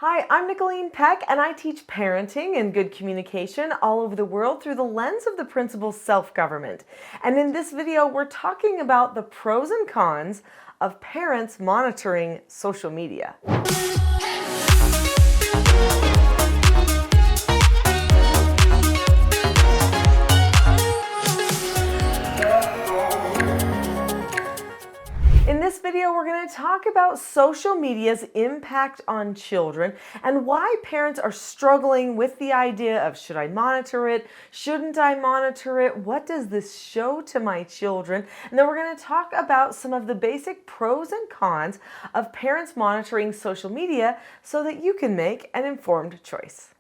Hi, I'm Nicholeen Peck, and I teach parenting and good communication all over the world through the lens of the principle self-government. And in this video, we're talking about the pros and cons of parents monitoring social media. In this video, we're going to talk about social media's impact on children and why parents are struggling with the idea of should I monitor it? Shouldn't I monitor it? What does this show to my children? And then we're going to talk about some of the basic pros and cons of parents monitoring social media so that you can make an informed choice.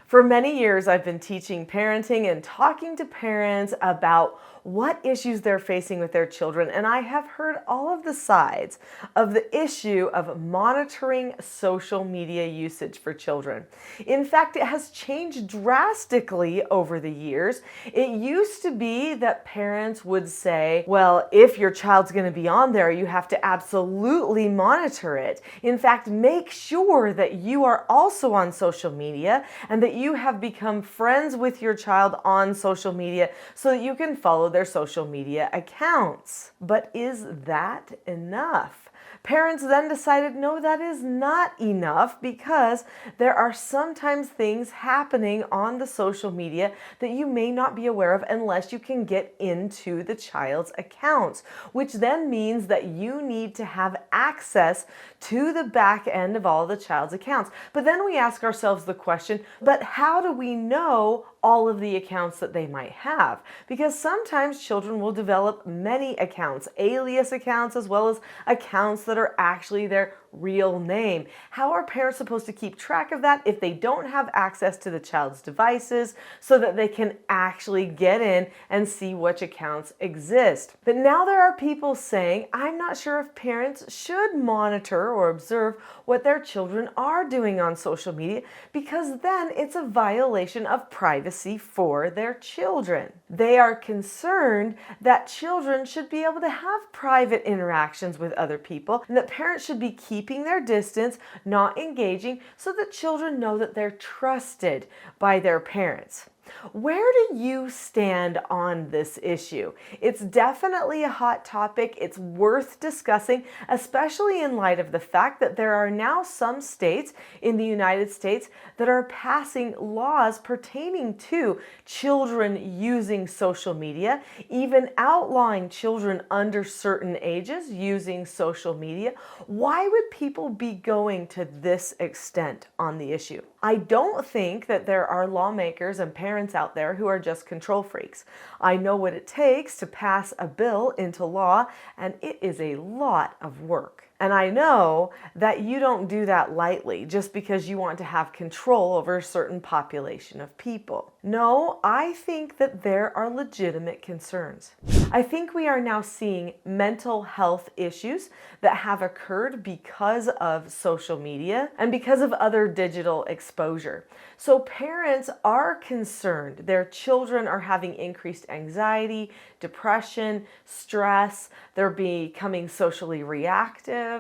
For many years, I've been teaching parenting and talking to parents about what issues they're facing with their children, and I have heard all of the sides of the issue of monitoring social media usage for children. In fact, it has changed drastically over the years. It used to be that parents would say, well, if your child's going to be on there, you have to absolutely monitor it. In fact, make sure that you are also on social media and that you have become friends with your child on social media so that you can follow their social media accounts. But is that enough? Parents then decided, no, that is not enough because there are sometimes things happening on the social media that you may not be aware of unless you can get into the child's accounts, which then means that you need to have access to the back end of all the child's accounts. But then we ask ourselves the question, but how do we know all of the accounts that they might have? Because sometimes children will develop many accounts, alias accounts, as well as accounts that are actually their real name. How are parents supposed to keep track of that if they don't have access to the child's devices so that they can actually get in and see which accounts exist? But now there are people saying, I'm not sure if parents should monitor or observe what their children are doing on social media because then it's a violation of privacy for their children. They are concerned that children should be able to have private interactions with other people and that parents should be keeping their distance, not engaging, so that children know that they're trusted by their parents. Where do you stand on this issue? It's definitely a hot topic. It's worth discussing, especially in light of the fact that there are now some states in the United States that are passing laws pertaining to children using social media, even outlawing children under certain ages using social media. Why would people be going to this extent on the issue? I don't think that there are lawmakers and parents out there who are just control freaks. I know what it takes to pass a bill into law, and it is a lot of work. And I know that you don't do that lightly just because you want to have control over a certain population of people. No, I think that there are legitimate concerns. I think we are now seeing mental health issues that have occurred because of social media and because of other digital exposure. So parents are concerned their children are having increased anxiety, depression, stress, they're becoming socially reactive.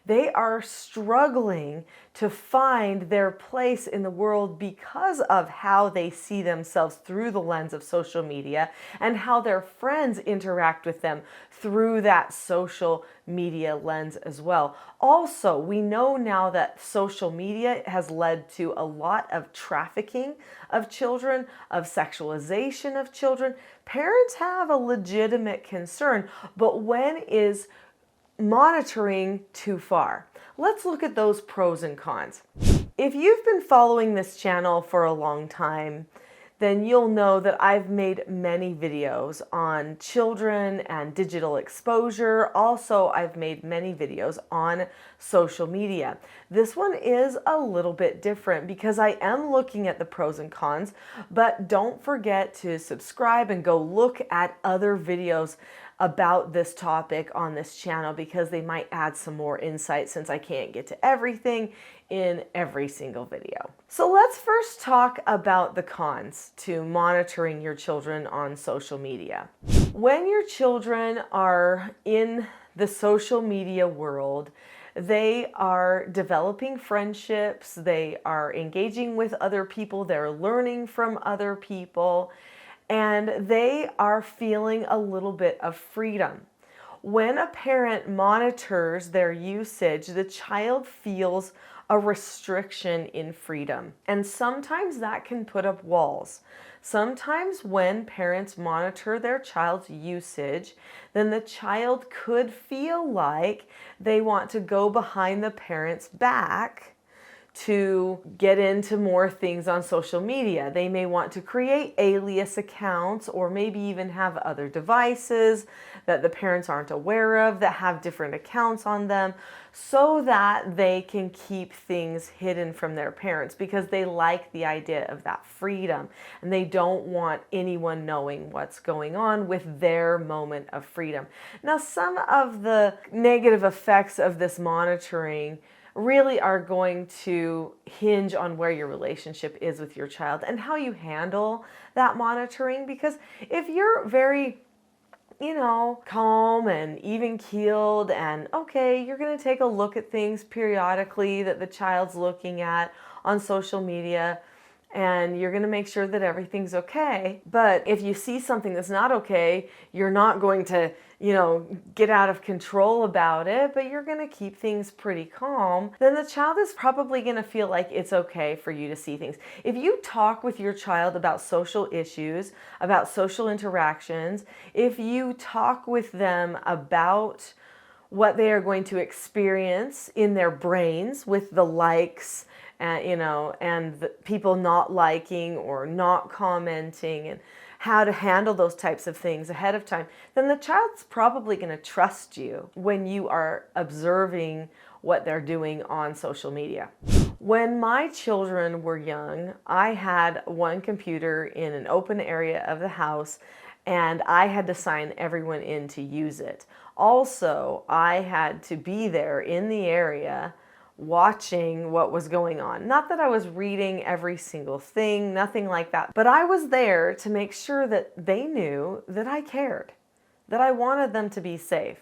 They are struggling to find their place in the world because of how they see themselves through the lens of social media and how their friends interact with them through that social media lens as well. Also, we know now that social media has led to a lot of trafficking of children, of sexualization of children. Parents have a legitimate concern, but when is monitoring too far? Let's look at those pros and cons. If you've been following this channel for a long time, then you'll know that I've made many videos on children and digital exposure. Also, I've made many videos on social media. This one is a little bit different because I am looking at the pros and cons, but don't forget to subscribe and go look at other videos about this topic on this channel because they might add some more insight since I can't get to everything in every single video. So let's first talk about the cons to monitoring your children on social media. When your children are in the social media world, They are developing friendships, they are engaging with other people, they're learning from other people, and they are feeling a little bit of freedom. When a parent monitors their usage, the child feels a restriction in freedom. And sometimes that can put up walls. Sometimes when parents monitor their child's usage, then the child could feel like they want to go behind the parent's back to get into more things on social media. They may want to create alias accounts or maybe even have other devices that the parents aren't aware of that have different accounts on them so that they can keep things hidden from their parents because they like the idea of that freedom and they don't want anyone knowing what's going on with their moment of freedom. Now, some of the negative effects of this monitoring really are going to hinge on where your relationship is with your child and how you handle that monitoring. Because if you're very, calm and even keeled and okay, you're going to take a look at things periodically that the child's looking at on social media and you're going to make sure that everything's okay. But if you see something that's not okay, you're not going to, get out of control about it, but you're going to keep things pretty calm, then the child is probably going to feel like it's okay for you to see things. If you talk with your child about social issues, about social interactions, if you talk with them about what they are going to experience in their brains with the likes, and the people not liking or not commenting and how to handle those types of things ahead of time, then the child's probably going to trust you when you are observing what they're doing on social media. When my children were young, I had one computer in an open area of the house and I had to sign everyone in to use it. Also, I had to be there in the area watching what was going on. Not that I was reading every single thing, nothing like that, but I was there to make sure that they knew that I cared, that I wanted them to be safe,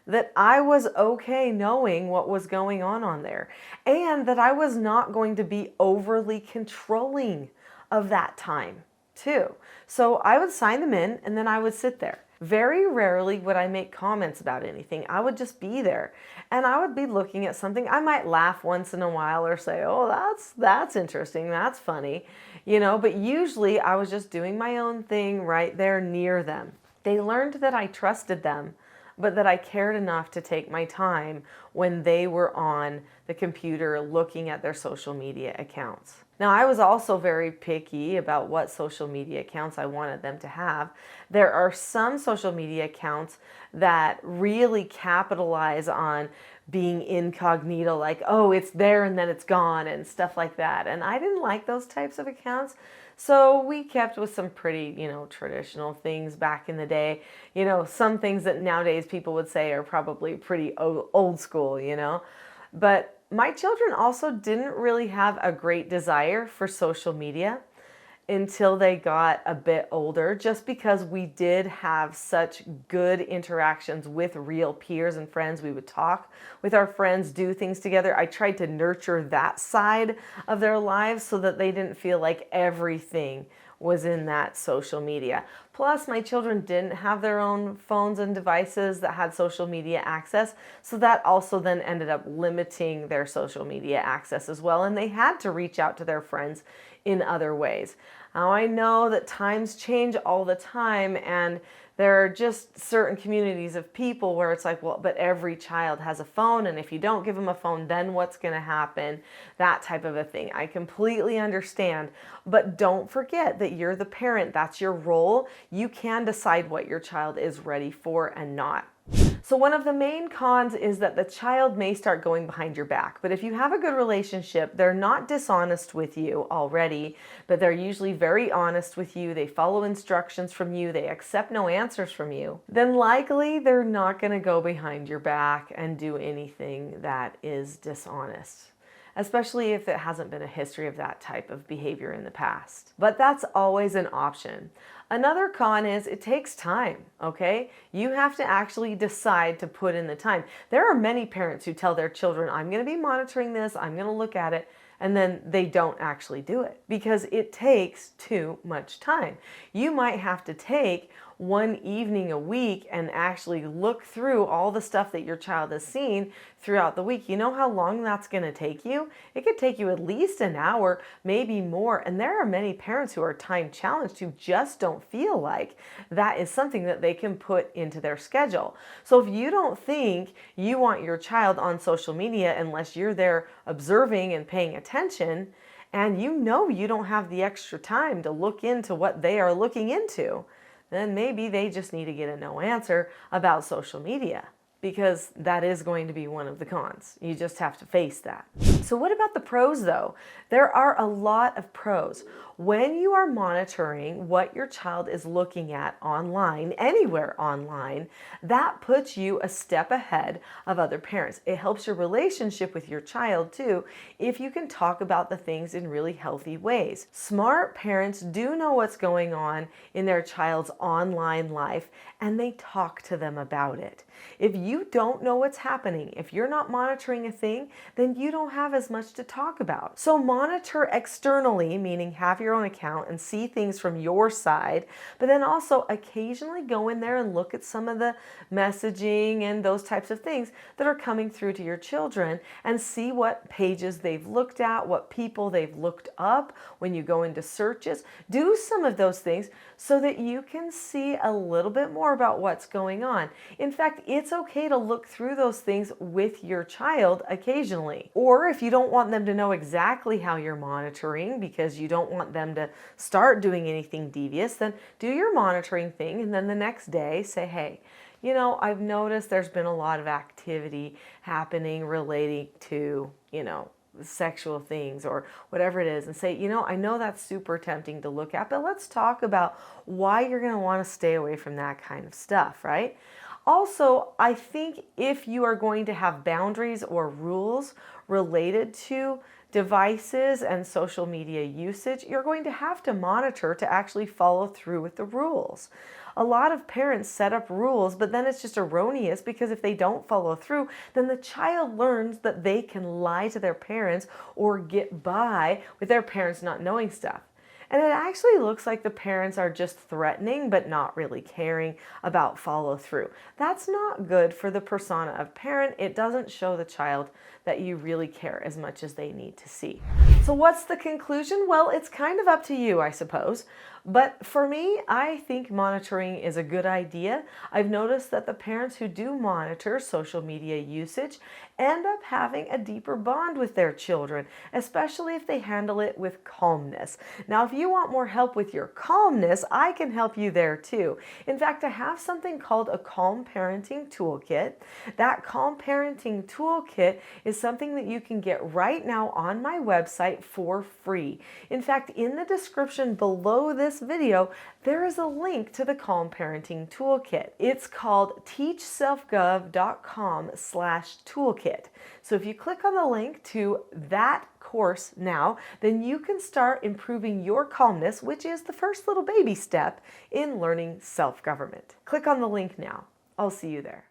that I was okay knowing what was going on there, and that I was not going to be overly controlling of that time too. So I would sign them in and then I would sit there. Very rarely would I make comments about anything. I would just be there and I would be looking at something. I might laugh once in a while or say, oh, that's interesting, that's funny, but usually I was just doing my own thing right there near them. They learned that I trusted them, but that I cared enough to take my time when they were on the computer looking at their social media accounts. Now, I was also very picky about what social media accounts I wanted them to have. There are some social media accounts that really capitalize on being incognito, like, oh, it's there and then it's gone and stuff like that. And I didn't like those types of accounts. So we kept with some pretty, traditional things back in the day. Some things that nowadays people would say are probably pretty old school, But my children also didn't really have a great desire for social media until they got a bit older, just because we did have such good interactions with real peers and friends. We would talk with our friends, do things together. I tried to nurture that side of their lives so that they didn't feel like everything was in that social media. Plus, my children didn't have their own phones and devices that had social media access, so that also then ended up limiting their social media access as well, and they had to reach out to their friends in other ways. Now, I know that times change all the time, and there are just certain communities of people where it's like, well, but every child has a phone, and if you don't give them a phone, then what's going to happen? That type of a thing. I completely understand, but don't forget that you're the parent. That's your role. You can decide what your child is ready for and not. So one of the main cons is that the child may start going behind your back. But if you have a good relationship, they're not dishonest with you already, but they're usually very honest with you. They follow instructions from you. They accept no answers from you. Then likely they're not going to go behind your back and do anything that is dishonest. especially if it hasn't been a history of that type of behavior in the past. But that's always an option. Another con is it takes time, okay? You have to actually decide to put in the time. There are many parents who tell their children, I'm going to be monitoring this, I'm going to look at it, and then they don't actually do it because it takes too much time. You might have to take one evening a week and actually look through all the stuff that your child has seen throughout the week. You know how long that's going to take you? It could take you at least an hour, maybe more. And there are many parents who are time challenged who just don't feel like that is something that they can put into their schedule. So if you don't think you want your child on social media unless you're there observing and paying attention, and you know you don't have the extra time to look into what they are looking into, then maybe they just need to get a no answer about social media, because that is going to be one of the cons. You just have to face that. So what about the pros though? There are a lot of pros. When you are monitoring what your child is looking at online, anywhere online, that puts you a step ahead of other parents. It helps your relationship with your child too, if you can talk about the things in really healthy ways. Smart parents do know what's going on in their child's online life, and they talk to them about it. If you don't know what's happening, if you're not monitoring a thing, then you don't have as much to talk about. So monitor externally, meaning have your own account and see things from your side, but then also occasionally go in there and look at some of the messaging and those types of things that are coming through to your children, and see what pages they've looked at, what people they've looked up when you go into searches. Do some of those things so that you can see a little bit more about what's going on. In fact, it's okay to look through those things with your child occasionally. Or if you don't want them to know exactly how you're monitoring because you don't want them to start doing anything devious, then do your monitoring thing, and then the next day say, hey, you know, I've noticed there's been a lot of activity happening relating to, sexual things or whatever it is, and say, I know that's super tempting to look at, but let's talk about why you're going to want to stay away from that kind of stuff, right? Also, I think if you are going to have boundaries or rules related to devices and social media usage, you're going to have to monitor to actually follow through with the rules. A lot of parents set up rules, but then it's just erroneous, because if they don't follow through, then the child learns that they can lie to their parents or get by with their parents not knowing stuff. And it actually looks like the parents are just threatening but not really caring about follow through. That's not good for the persona of parent. It doesn't show the child that you really care as much as they need to see. So what's the conclusion? Well, it's kind of up to you, I suppose. But for me, I think monitoring is a good idea. I've noticed that the parents who do monitor social media usage end up having a deeper bond with their children, especially if they handle it with calmness. Now, if you want more help with your calmness, I can help you there too. In fact, I have something called a Calm Parenting Toolkit. That Calm Parenting Toolkit is something that you can get right now on my website for free. In fact, in the description below this video, there is a link to the Calm Parenting Toolkit. It's called teachselfgov.com/toolkit. So if you click on the link to that course now, then you can start improving your calmness, which is the first little baby step in learning self-government. Click on the link now. I'll see you there.